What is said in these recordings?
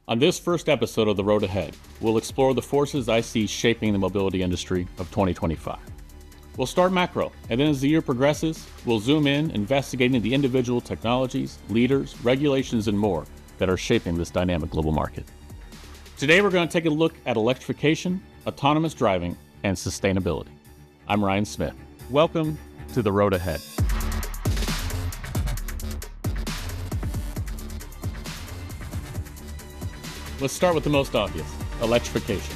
On this first episode of The Road Ahead, we'll explore the forces I see shaping the mobility industry of 2025. We'll start macro, and then as the year progresses, we'll zoom in, investigating the individual technologies, leaders, regulations, and more that are shaping this dynamic global market. Today, we're going to take a look at electrification, autonomous driving, and sustainability. I'm Ryan Smith. Welcome to The Road Ahead. Let's start with the most obvious, electrification.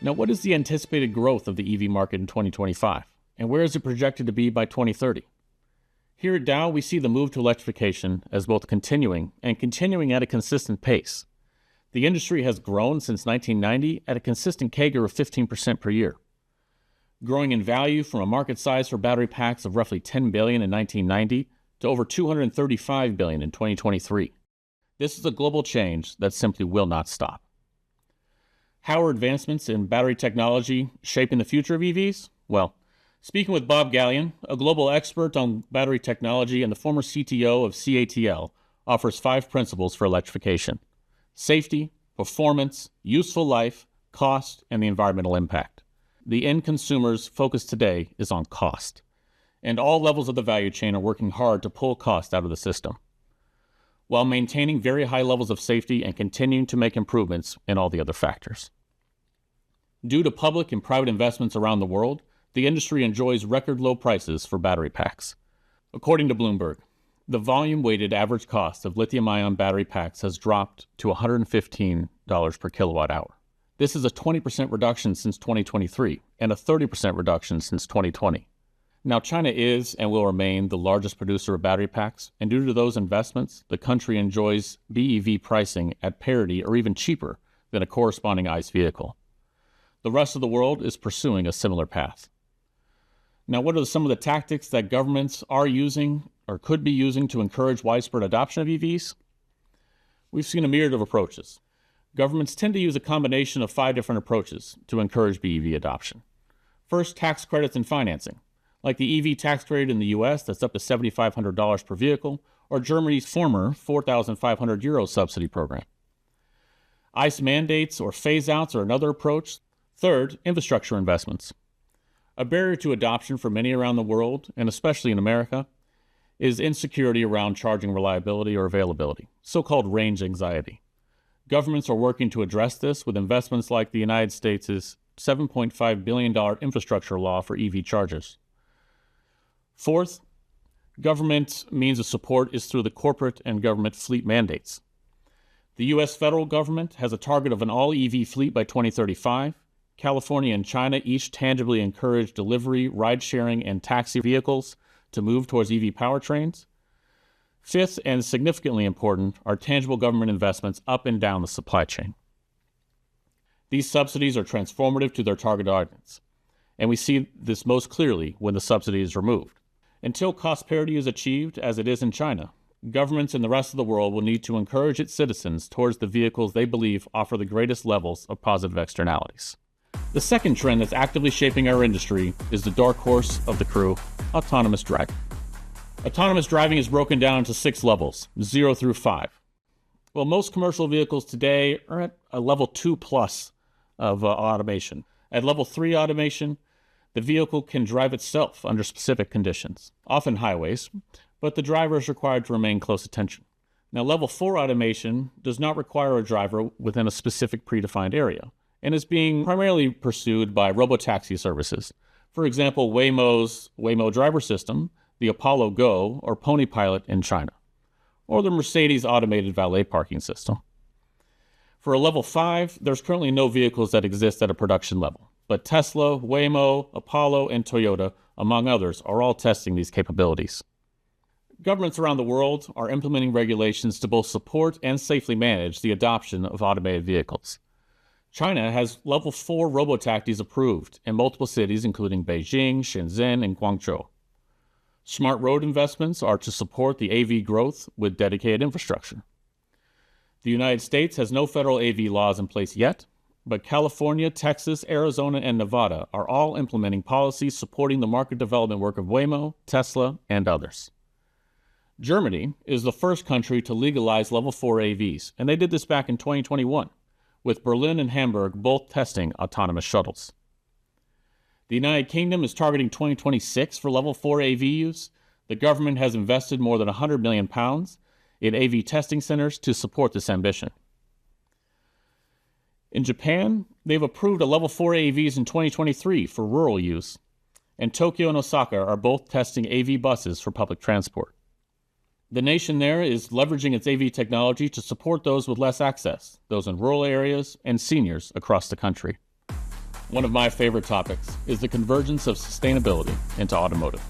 Now, what is the anticipated growth of the EV market in 2025, and where is it projected to be by 2030? Here at Dow, we see the move to electrification as both continuing at a consistent pace. The industry has grown since 1990 at a consistent CAGR of 15% per year, growing in value from a market size for battery packs of roughly $10 billion in 1990 to over $235 billion in 2023. This is a global change that simply will not stop. How are advancements in battery technology shaping the future of EVs? Well, speaking with Bob Gallion, a global expert on battery technology and the former CTO of CATL, offers 5 principles for electrification: safety, performance, useful life, cost, and the environmental impact. The end consumer's focus today is on cost, and all levels of the value chain are working hard to pull cost out of the system, while maintaining very high levels of safety and continuing to make improvements in all the other factors. Due to public and private investments around the world, the industry enjoys record low prices for battery packs. According to Bloomberg, the volume-weighted average cost of lithium-ion battery packs has dropped to $115 per kilowatt hour. This is a 20% reduction since 2023 and a 30% reduction since 2020. Now, China is and will remain the largest producer of battery packs, and due to those investments, the country enjoys BEV pricing at parity or even cheaper than a corresponding ICE vehicle. The rest of the world is pursuing a similar path. Now, what are some of the tactics that governments are using or could be using to encourage widespread adoption of EVs? We've seen a myriad of approaches. Governments tend to use a combination of 5 different approaches to encourage BEV adoption. First, tax credits and financing, like the EV tax credit in the US that's up to $7,500 per vehicle, or Germany's former 4,500 euro subsidy program. ICE mandates or phase-outs are another approach. Third, infrastructure investments. A barrier to adoption for many around the world, and especially in America, is insecurity around charging reliability or availability, so-called range anxiety. Governments are working to address this with investments like the United States' $7.5 billion infrastructure law for EV chargers. Fourth, government means of support is through the corporate and government fleet mandates. The U.S. federal government has a target of an all-EV fleet by 2035. California and China each tangibly encourage delivery, ride-sharing, and taxi vehicles to move towards EV powertrains. Fifth, and significantly important, are tangible government investments up and down the supply chain. These subsidies are transformative to their target audience, and we see this most clearly when the subsidy is removed. Until cost parity is achieved, as it is in China, governments in the rest of the world will need to encourage its citizens towards the vehicles they believe offer the greatest levels of positive externalities. The second trend that's actively shaping our industry is the dark horse of the crew, autonomous driving. Autonomous driving is broken down into 6 levels, 0 through 5. Well, most commercial vehicles today are at a level 2 plus of automation. At level 3 automation, the vehicle can drive itself under specific conditions, often highways, but the driver is required to remain close attention. Now, level 4 automation does not require a driver within a specific predefined area and is being primarily pursued by robotaxi services. For example, Waymo's Waymo driver system, the Apollo Go or Pony Pilot in China, or the Mercedes automated valet parking system. For a level 5, there's currently no vehicles that exist at a production level, but Tesla, Waymo, Apollo, and Toyota, among others, are all testing these capabilities. Governments around the world are implementing regulations to both support and safely manage the adoption of automated vehicles. China has level 4 robotaxis approved in multiple cities, including Beijing, Shenzhen, and Guangzhou. Smart road investments are to support the AV growth with dedicated infrastructure. The United States has no federal AV laws in place yet, but California, Texas, Arizona, and Nevada are all implementing policies supporting the market development work of Waymo, Tesla, and others. Germany is the first country to legalize level 4 AVs, and they did this back in 2021, with Berlin and Hamburg both testing autonomous shuttles. The United Kingdom is targeting 2026 for level 4 AV use. The government has invested more than £100 million in AV testing centers to support this ambition. In Japan, they've approved a level 4 AVs in 2023 for rural use, and Tokyo and Osaka are both testing AV buses for public transport. The nation there is leveraging its AV technology to support those with less access, those in rural areas, and seniors across the country. One of my favorite topics is the convergence of sustainability into automotive.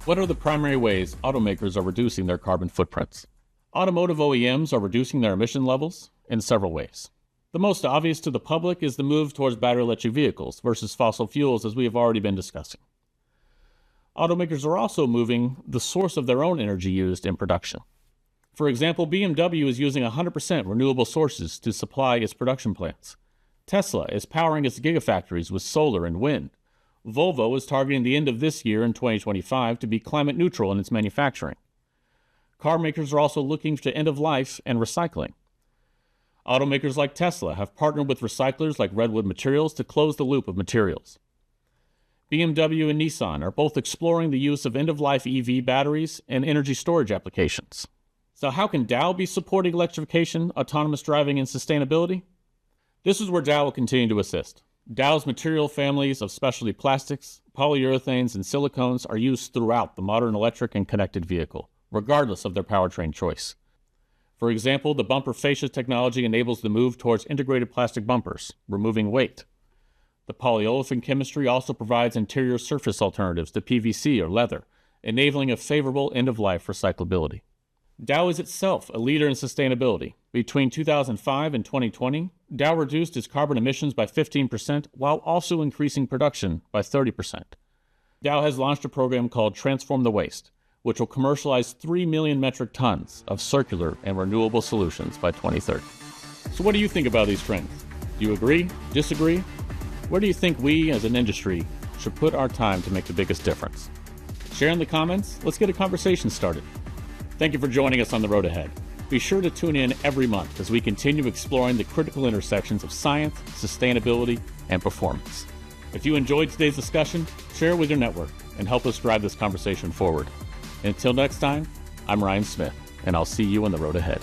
What are the primary ways automakers are reducing their carbon footprints? Automotive OEMs are reducing their emission levels in several ways. The most obvious to the public is the move towards battery electric vehicles versus fossil fuels, as we have already been discussing. Automakers are also moving the source of their own energy used in production. For example, BMW is using 100% renewable sources to supply its production plants. Tesla is powering its gigafactories with solar and wind. Volvo is targeting the end of this year in 2025 to be climate neutral in its manufacturing. Car makers are also looking to end of life and recycling. Automakers like Tesla have partnered with recyclers like Redwood Materials to close the loop of materials. BMW and Nissan are both exploring the use of end-of-life EV batteries and energy storage applications. So how can Dow be supporting electrification, autonomous driving, and sustainability? This is where Dow will continue to assist. Dow's material families of specialty plastics, polyurethanes, and silicones are used throughout the modern electric and connected vehicle, regardless of their powertrain choice. For example, the bumper fascia technology enables the move towards integrated plastic bumpers, removing weight. The polyolefin chemistry also provides interior surface alternatives to PVC or leather, enabling a favorable end-of-life recyclability. Dow is itself a leader in sustainability. Between 2005 and 2020, Dow reduced its carbon emissions by 15% while also increasing production by 30%. Dow has launched a program called Transform the Waste, which will commercialize 3 million metric tons of circular and renewable solutions by 2030. So what do you think about these trends? Do you agree? Disagree? Where do you think we, as an industry, should put our time to make the biggest difference? Share in the comments. Let's get a conversation started. Thank you for joining us on the road ahead. Be sure to tune in every month as we continue exploring the critical intersections of science, sustainability, and performance. If you enjoyed today's discussion, share it with your network and help us drive this conversation forward. Until next time, I'm Ryan Smith, and I'll see you on the road ahead.